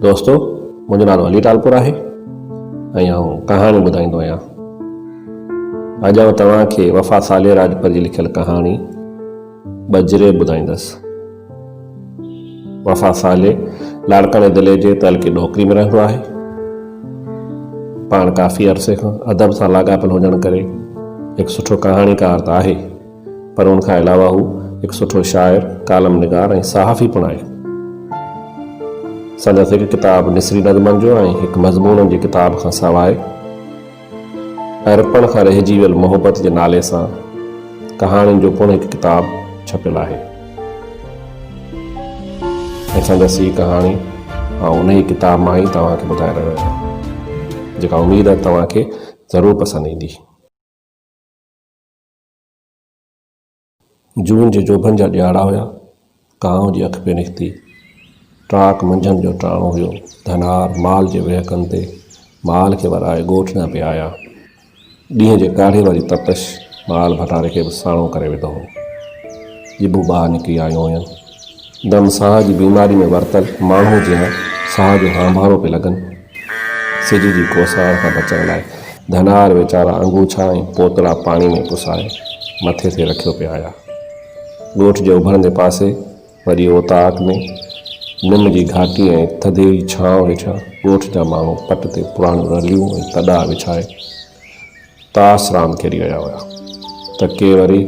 दोस्तों, मुंहिंजो नालो अली टालपुर आहे ऐं आउं कहाणी ॿुधाईंदो आहियां। अॼु आउं तव्हांखे वफ़ा साले राजपूत जी लिखियल कहाणी बजरे ॿुधाईंदुसि। वफ़ा साले लाड़काणे ज़िले जे तहलके ॾोकरी में रहंदो आहे। पाण काफ़ी अरसे खां अदब सां लाॻापियल हुजण करे हिकु सुठो कहाणीकार त आहे, पर उनखां अलावा हू हिकु सुठो शाइर, कालम निगार ऐं सहाफ़ी पिणु आहे। संदसि हिकु किताबु निसरी नज़मनि जो ऐं हिकु मज़मून जी किताब खां सवाइ अरपण खां रहिजी वियल मोहबत जे नाले सां कहाणियुनि जो पिणु हिकु किताबु छपियल आहे। ऐं संदसि हीअ कहाणी उन ई किताब मां ई तव्हांखे ॿुधाए रहियो आहियां, जेका उमेद आहे तव्हांखे ज़रूरु पसंदि ईंदी। जून जे जोभनि जा ॾियारा हुया। कांव जी अखि पे निकिती। ट्राक मंझंदि जो टाणो हुयो। धनार माल जे वेहकनि ते माल खे वराए ॻोठ न पिया आया। ॾींहं जे काढ़े वारी तपश माल भटारे खे बि साणो करे विधो हो। ॼिभूं ॿाहिरि निकिरी आयूं हुयूं। दम साह जी बीमारी में वरतल माण्हू जीअं साह जो हांभारो पिया लॻनि। सिज जी कोसार खां बचण लाइ धनार वीचारा अंगूछा ऐं पोतड़ा पाणी में पुसाए मथे ते रखियो पिया आया। ॻोठ जे उभरंदे पासे वरी ओताक में निम जी घाटी ऐं थधे छांव हेठां ॻोठ जा माण्हू पट ते पुराणियूं रलियूं ऐं तॾा विछाए ताश रांदि खेॾी रहिया हुआ त के वरी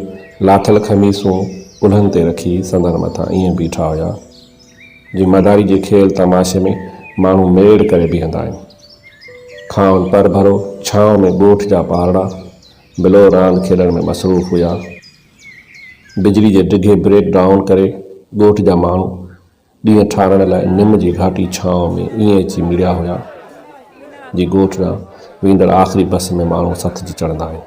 लाथल खमीसूं उल्हनि ते रखी संदनि मथां ईअं बीठा हुआ जीअं मदारी जे खेल तमाशे में माण्हू मेड़ करे बीहंदा आहिनि। खाउनि पर भरो छांव में ॻोठ जा पारड़ा बिलो रांदि खेॾण में मसरूफ़ हुआ। बिजली जे डिघे ब्रेक डाउन करे ॻोठ जा माण्हू ॾींहं ठारण लाइ निम जी घाटी छांव में ईअं अची मिलिया हुआ जी ॻोठ ॾांहुं वेंदड़ आख़िरी बस में माण्हू सथिजी चढ़ंदा आहिनि।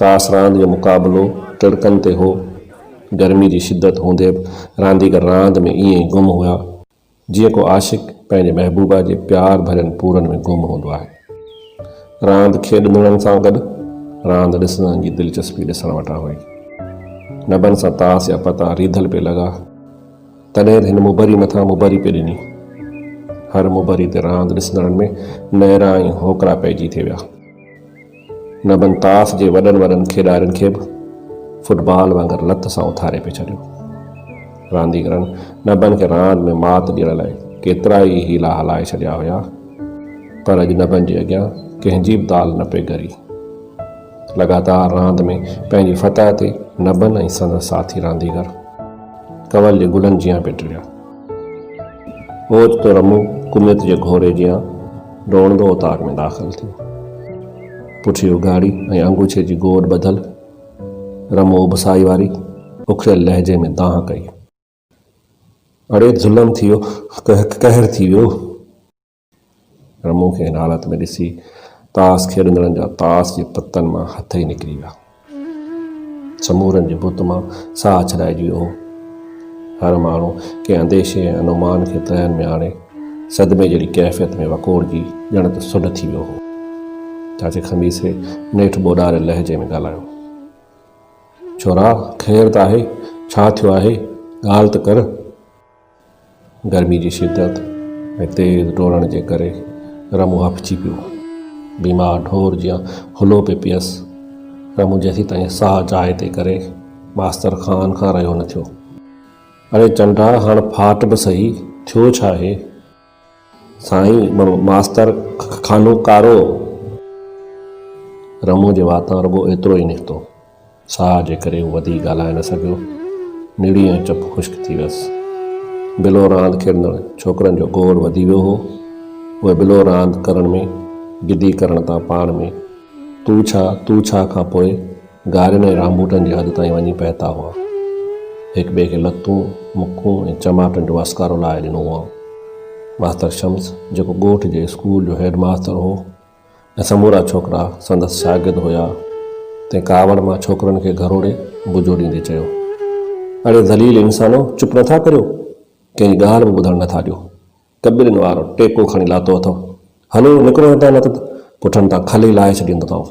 ताश रांदि जो मुक़ाबिलो टिड़कनि ते हो। गर्मी जी शिदत हूंदे बि रांदीगर रांदि में ईअं ई गुम हुआ जीअं को आशिक़ पंहिंजे महबूबा जे प्यार भरियलु पूरनि में गुम हूंदो आहे। रांदि खेॾंदड़नि सां गॾु रांदि ॾिसंदड़नि जी दिलचस्पी ॾिसण वटां हुई। नभनि सां ताश या पता रीधल पे लॻा। तॾहिं हिन मुबरी मथां मुबरी पे ॾिनी। हर मुबरी ते रांदि ॾिसंदड़नि में नहरा ऐं होकरा पइजी थे विया। नभनि ताश जे वॾनि वॾनि खेॾारियुनि खे बि फुटबॉल वांगुरु लत सां उथारे पे छॾियो। रांदीगरनि नभनि खे रांदि में मात ॾियण लाइ केतिरा ई हीला हलाए छॾिया हुआ, पर अॼु नभनि जे अॻियां कंहिंजी बि दाल न पे ॻरी। लॻातार रांदि में पंहिंजी फतह ते नभनि ऐं संदसि साथी रांदीगर कवल जे गुलनि जियां पे टिड़िया। ओचितो रमू कुमियत जे घोड़े जियां डोड़ंदो ओताक में दाख़िल थियो। पुठियो गाड़ी ऐं अंगूछे जी गोॾ ॿधल रमू उबसाई वारी उखियल लहजे में दांह कई। अड़े ज़ुल्म थी वियो, कहर थी वियो। रमू खे हिन हालत में ॾिसी ताश खेॾंदड़नि जा ताश जे पतनि मां हथ ई निकिरी विया। समूरनि जे बुत मां साह छॾाइजी वियो हो। हर माण्हू के अंदेशे ऐं अनुमान खे तहनि में आणे सदमे जहिड़ी कैफ़ियत में वकोड़जी ॼण त सुॾ थी वियो हो। चाचे खमीसे नेठि ॿोॾारे लहजे में ॻाल्हायो। छोरा, ख़ैर त आहे? छा थियो आहे? ॻाल्हि त कर। गर्मी जी शिदत ऐं तेज़ डोड़ण जे करे रमू हफ़िजी पियो। बीमार ढोर जियां हुलो पे पियसि। रमू जेसीं ताईं साह जाइ ते करे मास्तर ख़ान खां रहियो न थियो। अरे चंडा, हाणे फाट बि सही, थियो छा आहे? साईं, मास्तर खानो कारो। रमू जे वातां रुॻो एतिरो ई निकितो। साह जे करे हू वधीक ॻाल्हाए न सघियो। निड़ी ऐं चप ख़ुश्क थी वियसि। बिलो रांदि खेॾंदड़ छोकिरनि जो गोड़ वधी वियो हो। उहे बिलो रांदि करण में गिदी करण तां पाण में तू छा खां पोइ गारियुनि ऐं रांबूटनि जे हद ताईं वञी पहुता हुआ। हिक ॿिए खे लतूं, मुखूं ऐं चमाटनि जो अस्कारो लाहे ॾिनो हुआ। मास्तर शम्स, जेको ॻोठ जे स्कूल जो हेड मास्तर हो, ऐं समूरा छोकिरा संदसि शागिर्द हुआ, तंहिं कावड़ मां छोकिरनि खे घरोड़े बुजो ॾींदे चयो, अड़े ज़लील इंसानो, चुप नथा करियो? कंहिंजी ॻाल्हि बि ॿुधण नथा ॾियो। कबिरनि वारो टेको खणी लातो अथव। हलो निकिरो हितां, न त पुठनि तां खली लाहे छॾींदो।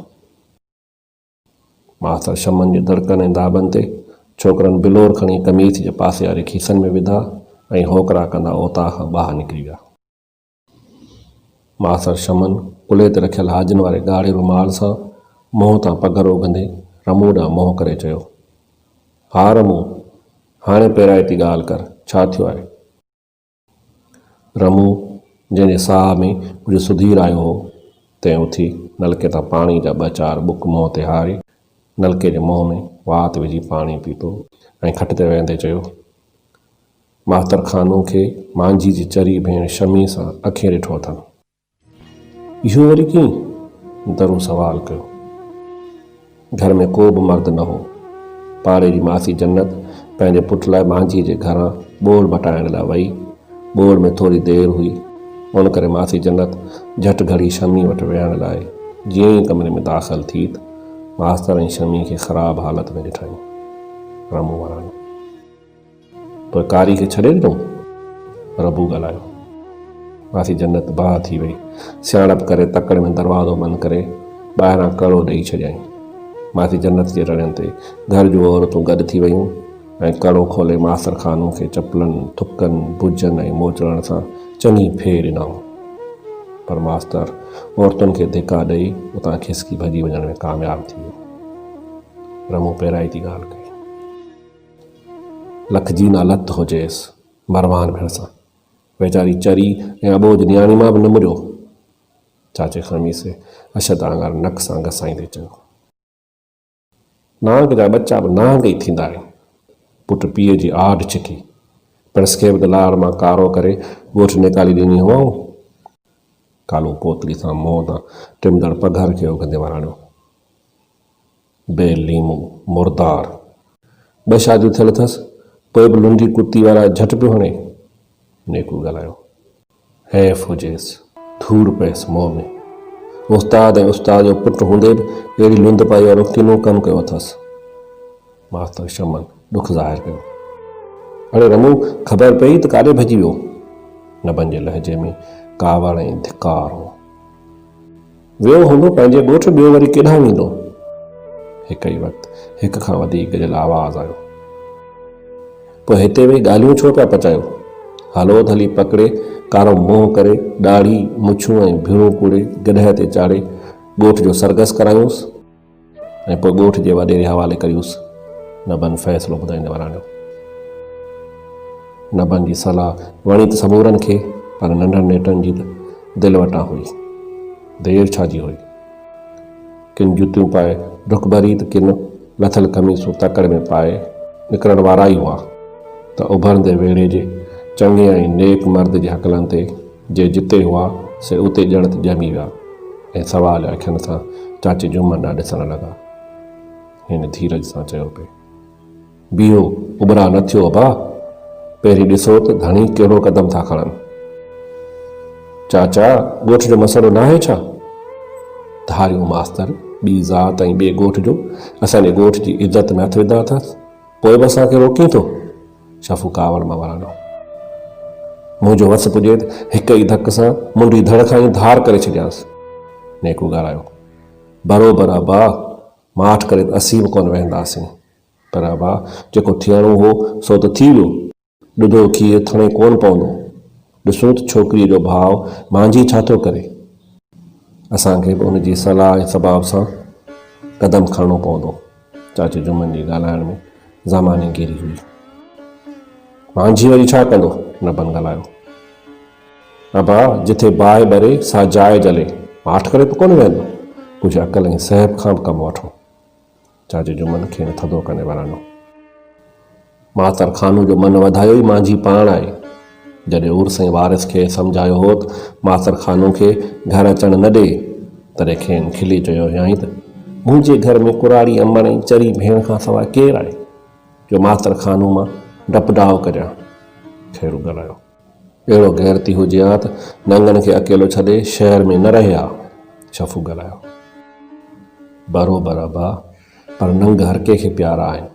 मास्तर शमनि जे दड़कनि ऐं दाबनि ते छोकिरनि बिलोर खणी कमीज जे पासे वारे खीसनि में विधा ऐं होकरा कंदा ओता खां ॿाहिरि निकिरी विया। मास्तर शमन कुल्हे ते रखियल हाजन वारे ॻाढ़े रुमाल सां मुंहं तां पघर उघंदे रमू ॾांहुं मुंहुं करे चयो, हा रमू, हाणे पहिराइती ॻाल्हि कर, छा थियो आहे? रमू, जंहिंजे साह में कुझु सुधीर आयो हो, तंहिं उथी नलके तां पाणी जा 2-4 बुक मुंहं ते हारे नलके जे मुंहं में वात विझी पाणी पीतो ऐं खट ते वेहंदे चयो, मास्तर खानू खे मांझी जी चरी भेण शमी सां अखियूं ॾिठो अथनि। इहो वरी कीअं? दरू सवाल कयो। घर में को बि मर्द न हो। पाड़े जी मासी जन्नत पंहिंजे पुट लाइ मांझी जे घरां ॿोड़ मटाइण लाइ वई। ॿोड़ में थोरी देरि हुई, उन करे मासी जन्नत झटि घड़ी शमी वटि वेहण लाइ जीअं ई कमरे में दाख़िल थी त मास्तर ऐं शमी खे ख़राब हालत में ॾिठईं। रमू वराणो, पोइ कारी खे छॾे ॾिनो? रबू ॻाल्हायो। मासी जन्नत बाहि थी वई। सियाणप करे तकड़ में दरवाज़ो बंदि करे ॿाहिरां कड़ो ॾेई छॾियईं। मासी जन्नत जे रड़ियनि ते घर जूं औरतूं गॾु थी वयूं ऐं कड़ो खोले मास्तर खानू खे चपलनि, थुकनि, भुजनि ऐं मोचड़नि सां चङी फेर ॾिनऊं। पर मास्तर औरतुनि खे धिका ॾेई उतां खिसकी भॼी वञण में कामयाबु थी वियो। रमू पहिराइती ॻाल्हि कई, लखजी ना लत हुजेसि मरवान भेण सां, वेचारी चरी ऐं अबोज न्याणी मां बि न मुरियो। चाचे खमीसे अशद आंगार नक सां घसाईंदे चयो, नांग जा बच्चा बि नांग ई थींदा आहिनि। पुट पीउ जी आड छिकी पिणस खे बि लाड़ मां कारो करे ॻोठ निकाली ॾिनी हुआऊं। कालो पोतली सां मुंहं तां टिमदड़ पघर खे उघंदे वराणियो, बेलीमू मुर्दार, 2 शादियूं थियल अथसि, पोइ बि लुंडी कुती वारा झटि पियो हणे। नेकू ॻाल्हायो, हैफ़ हुजेसि, धूड़ पएसि मुंहं में। उस्ताद ऐं उस्ताद जो पुटु हूंदे बि अहिड़ी लुंड पाई वारो किनो कमु कयो अथसि। मास्तर शमन ॾुख ज़ाहिर कयो, अड़े रमू, ख़बर पई त काॾे भॼी वियो? नबन जे लहजे में कावड़ ऐं धिकार हो। वियो हूंदो पंहिंजे ॻोठ, ॿियो वरी केॾांहुं वेंदो? हिकु ई वक़्तु हिक खां वधीक गॾियल आवाज़ आयो, पोइ हिते वेही ॻाल्हियूं छो पिया पचायो? हलो त हली पकिड़े कारो मुंहुं करे ॾाढ़ी मुछूं ऐं भिड़ूं कूड़े गॾह ते चाढ़े ॻोठ जो सरगस करायूंसि ऐं पोइ ॻोठ जे वॾेरे हवाले कयूंसि। नबन फ़ैसिलो ॿुधाईंदे वराणियो। नबन जी सलाह वणी त समूरनि खे, पर नंढनि नेटनि जी त दिलि वटां हुई। देरि छाजी हुई? किन जुतियूं पाए डुक भरी त किन लथल कमीसूं तकड़ में पाए निकिरण वारा ई हुआ त उभरंदे वेड़े जे चङे ऐं नेक मर्द जे हकलनि ते जे जिते हुआ से उते ॼण त ॼमी विया ऐं सवाल अखियुनि सां चाचे जुमन ॾांहुं ॾिसण लॻा। हिन धीरज सां चयो पिए, बीहो, उबरा न थियो अबा, पहिरीं ॾिसो त धणी कहिड़ो क़दम था खणनि। चाचा, ॻोठ जो मसइलो न आहे छा? धारियूं मास्तर ॿी ज़ात ऐं ॿिए ॻोठ जो, असांजे ॻोठ जी इज़त में हथु विधा अथसि, पोइ बि असांखे रोकी थो? शफ़ू कावड़ मां वराणो। मुंहिंजो वस पुॼे त हिक ई धक सां मुंडी धड़ खां ई धार करे छॾियांसि। नेकू ॻाल्हायो, बरोबरु अबा, माठ करे त असीं बि कोन वेहंदासीं, पर अबा जेको थियणो हो सो त थी वियो। ॾुधो खीरु थणे कोन पवंदो। ॾिसूं त छोकिरीअ जो भाउ मांझी छा थो करे। असांखे बि उनजी सलाह ऐं सबाब सां क़दम खणणो पवंदो। चाचे जुमन जी ॻाल्हाइण में ज़माने गिरी हुई। मांझी वरी छा कंदो? नबन ॻाल्हायो। अबा, जिथे बाहि ॿरे सा जाइ जले, माठ करे त कोन वेंदो। कुझु अकल ऐं सहब खां बि कमु वठो। चाचे जुमन खे थधो कंदे वराणो। मास्तर खानू जो मन वधायो ई मांझी पाण आहे। जॾहिं उर्स ऐं वारिस खे सम्झायो हो त मास्तर खानू खे घर अचणु न ॾे, तॾहिं खेनि खिली चयो हुयईं त मुंहिंजे घर में कुराड़ी अमड़ ऐं चरी भेण खां सवाइ केरु आहे जो मास्तर खानू मां डप डाव करियां? खेरू ॻाल्हायो। अहिड़ो गैरती हुजे हा त नंगनि खे अकेलो छॾे शहर में न रहे हा। शफ़ू ॻाल्हायो। बरोबरु अबा, पर नंग हर कंहिंखे प्यारा आहिनि।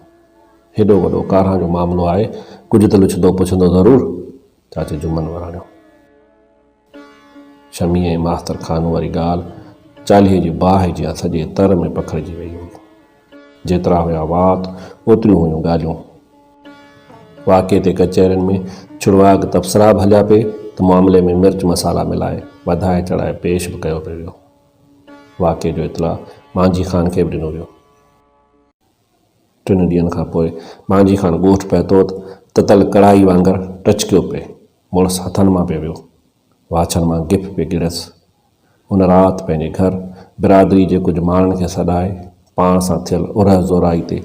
हेॾो वॾो कारां जो मामिलो आहे, कुझु त लुछंदो पुछंदो ज़रूरु। चाचे जुमन वराणियो। शमी ऐं मास्तर खानू वारी ॻाल्हि चालीहे जी बाहि जीअं सॼे तर में पखिड़िजी वई हुई। जेतिरा हुया वात, ओतिरियूं हुयूं ॻाल्हियूं। वाक़े ते कचहरियुनि में छुड़वाग तबसरा बि हलिया पे त मामले में मिर्च मसाला मिलाए वधाए चढ़ाए पेश बि कयो पियो वियो। वाक़े जो इतला मांझी ख़ान खे बि ॾिनो वियो। 3 ॾींहंनि खां पोइ मांझी ख़ान ॻोठ पहुतो त तल कढ़ाई वांगुरु टचकियो पिए मुड़ुस हथनि मां पियो वियो, वाछनि मां गिफ पिए गिरसि। हुन राति पंहिंजे घर बिरादरी जे कुझु माण्हुनि खे सॾाए पाण सां थियल उरह ज़ोराई ते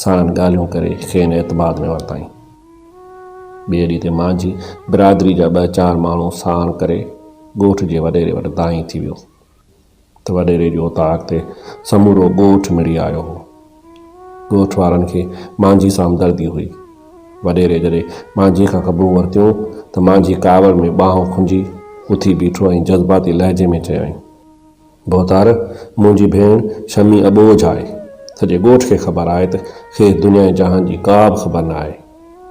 साणनि ॻाल्हियूं करे खेनि एतबाद में वरिताईं। ॿिए ॾींहं ते मांझी बिरादरी जा 2-4 माण्हू साण करे ॻोठ जे वॾेरे वटि दाहीं थी वियो त वॾेरे जो उताक ते समूरो ॻोठ मिड़ी आयो हो। ॻोठ वारनि खे मांझी सां हमदर्दी हुई। वॾेरे जॾहिं मांझी खां ख़बरूं वरितियूं त मांझी कावड़ में ॿाहूं खुंजी उथी बीठो ऐं जज़्बाती लहजे में चयाईं, बोहतार, मुंहिंजी भेण शमी अबोझ आहे। सॼे ॻोठ खे ख़बर आहे त खेसि दुनिया जहान जी का बि ख़बर न आहे।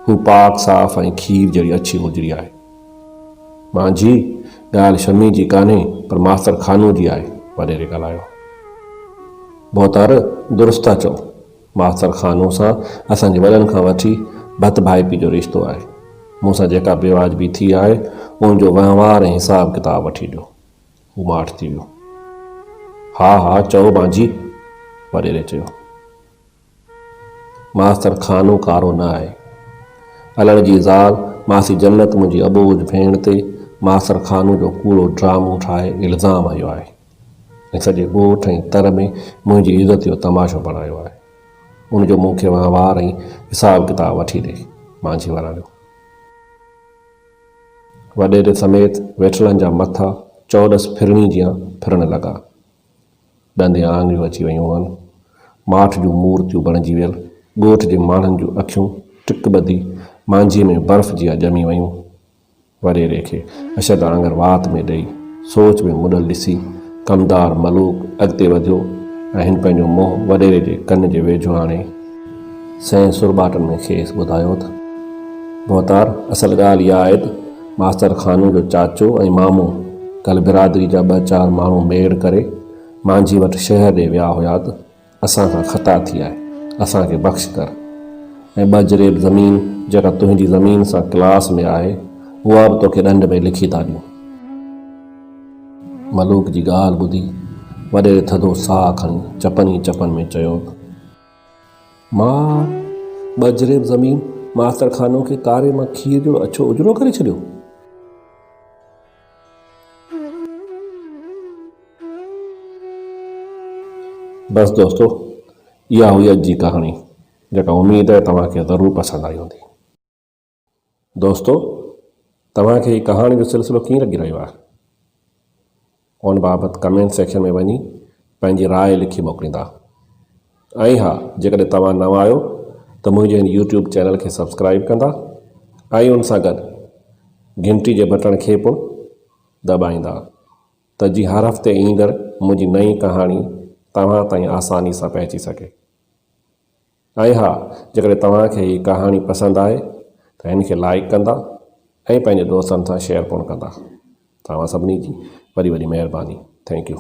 हू पाक साफ़ ऐं खीर जहिड़ी अछी गुज़री आहे। मांझी, ॻाल्हि शमी जी कान्हे पर मास्तर खानू जी आहे, वॾेरे ॻाल्हायो। बोहतार, दुरुस्त था चओ, मास्तर खानू सां असांजे वॾनि खां वठी भत भाइपी जो रिश्तो आहे। मूंसां जेका बेवाजिबी थी आहे उनजो वहिंवार ऐं हिसाब किताब वठी ॾियो। हू माठ थी वियो। हा चओ मांझी, वॾेरे चयो। मास्तर खानू कारो न आहे। अलड़ जी ज़ाल मासी जन्नत मुंहिंजी अबोझ भेण ते मास्तर खानू जो कूड़ो ड्रामो ठाहे इल्ज़ाम हयो आहे ऐं सॼे ॻोठ ऐं तर में मुंहिंजी इज़त जो तमाशो बणायो आहे। उनजो मूंखे वहिंवार ऐं हिसाब किताब वठी ॾे, मांझी वराणियो। वॾेरे समेत वेठलनि जा मथा चौॾस फिरणी जियां फिरण लॻा। ॾंदे आङिरियूं अची वियूं हुअनि। माठ जूं मूर्तियूं बणिजी वियल ॻोठ जे माण्हुनि जूं अखियूं टिक ॿधी मांझीअ में बर्फ़ जिया ॼमी वयूं। वॾेरे खे अशद आंगर वात में ॾेई सोच में मुॾल ॾिसी कमदार मलूक अॻिते वधियो ऐं हिन पंहिंजो मुंहुं वॾेरे जे कन जे वेझो आणे सैं सुरॿाटनि में खेसि ॿुधायो त बोहतार, असल ॻाल्हि इहा आहे त मास्तर खानू जो चाचो ऐं मामू कल बिरादरी जा 2-4 माण्हू मेड़ करे मांझी वटि शहर ॾे विया हुया त असांखां ख़ता थी आहे, असांखे बख़्श कर ऐं 2 जरेब ज़मीन जेका तुंहिंजी ज़मीन सां क्लास में आहे उहा बि तोखे ॾंड में लिखी था ॾियूं। मलूक जी ॻाल्हि ॿुधी वॾेरे थधो साह खणी चपन में चयो, मां 2 जरेब ज़मीन मास्तर खानू खे कारे मां खीर जो अछो उजरो करे छॾियो। बस दोस्तों, इहा हुई अॼु जी कहाणी जेका उम्मीद आहे तव्हांखे ज़रूरु पसंदि आई हूंदी। दोस्तों, तव्हांखे हीअ कहाणी जो सिलसिलो कीअं लॻी रहियो आहे? उन बाबति कमेंट सेक्शन में वञी पंहिंजी राय लिखी मोकिलींदा। ऐं हा, जेकॾहिं तव्हां नवां आहियो त मुंहिंजे हिन यूट्यूब चैनल खे सब्सक्राइब कंदा ऐं उन सां गॾु घंटी जे बटण खे पिणु दॿाईंदा त जीअं हर हफ़्ते ईंदड़ मुंहिंजी नई कहाणी तव्हां ताईं आसानी सां पहुची सघे। ऐं हा, जेकॾहिं तव्हांखे हीअ कहाणी पसंदि आहे त हिन खे लाइक कंदा ऐं पंहिंजे दोस्तनि सां शेयर पिणु कंदा। तव्हां सभिनी जी वॾी वॾी महिरबानी। Thank U.